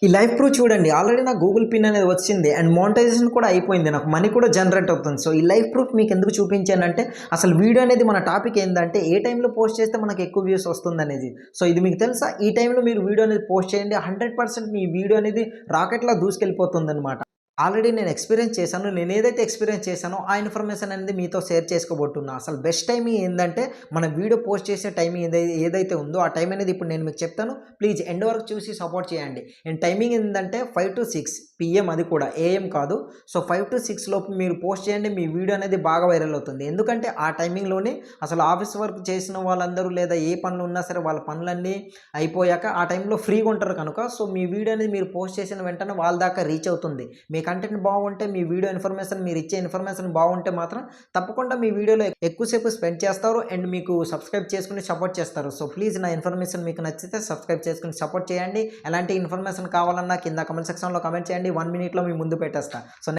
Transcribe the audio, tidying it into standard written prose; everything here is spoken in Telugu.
ఈ లైఫ్ ప్రూఫ్ చూడండి ఆల్రెడీ నాకు గూగుల్ పిన్ అనేది వచ్చింది అండ్ మోనిటైజేషన్ కూడా అయిపోయింది. నాకు మనీ కూడా జనరేట్ అవుతుంది. సో ఈ లైఫ్ ప్రూఫ్ మీకు ఎందుకు చూపించానంటే అసలు వీడియో అనేది మన టాపిక్ ఏందంటే ఏ టైంలో పోస్ట్ చేస్తే మనకు ఎక్కువ వ్యూస్ వస్తుందనేది. సో ఇది మీకు తెలుసా? ఈ టైంలో మీరు వీడియో అనేది పోస్ట్ చేయండి 100% మీ వీడియో అనేది రాకెట్‌లా దూసుకెళ్ళిపోతుందనమాట. ఆల్రెడీ నేను ఎక్స్‌పీరియన్స్ చేశాను. నేనేదైతే ఎక్స్‌పీరియన్స్ చేశానో ఆ ఇన్ఫర్మేషన్ అనేది మీతో షేర్ చేసుకోబోతున్నా. అసలు బెస్ట్ టైమింగ్ ఏందంటే మన వీడియో పోస్ట్ చేసే టైమింగ్ ఏదైతే ఉందో ఆ టైం అనేది ఇప్పుడు నేను మీకు చెప్తాను. ప్లీజ్ ఎండ్ వరకు చూసి సపోర్ట్ చేయండి. అండ్ టైమింగ్ ఏందంటే 5-6 పీఎం, అది కూడా ఏఎం కాదు. సో 5-6 లోపు మీరు పోస్ట్ చేయండి. మీ వీడియో అనేది బాగా వైరల్ అవుతుంది. ఎందుకంటే ఆ టైమింగ్‌లోనే అసలు ఆఫీస్ వర్క్ చేసిన వాళ్ళందరూ లేదా ఏ పనులు ఉన్నా సరే వాళ్ళ పనులన్నీ అయిపోయాక ఆ టైంలో ఫ్రీగా ఉంటారు కనుక సో మీ వీడియో అనేది మీరు పోస్ట్ చేసిన వెంటనే వాళ్ళ దాకా రీచ్ అవుతుంది. మీ కంటెంట్ బాగుంటే, మీ వీడియో ఇన్ఫర్మేషన్, మీరు ఇచ్చే ఇన్ఫర్మేషన్ బాగుంటే మాత్రం తప్పకుండా మీ వీడియోలో ఎక్కువసేపు స్పెండ్ చేస్తారు అండ్ మీకు సబ్స్క్రైబ్ చేసుకుని సపోర్ట్ చేస్తారు. సో ప్లీజ్ నా ఇన్ఫర్మేషన్ మీకు నచ్చితే సబ్స్క్రైబ్ చేసుకుని సపోర్ట్ చేయండి. ఎలాంటి ఇన్ఫర్మేషన్ కావాలన్నా కింద కామెంట్ సెక్షన్లో కామెంట్ చేయండి. 1 మినిట్లో మీ ముందు పెట్టేస్తా. సో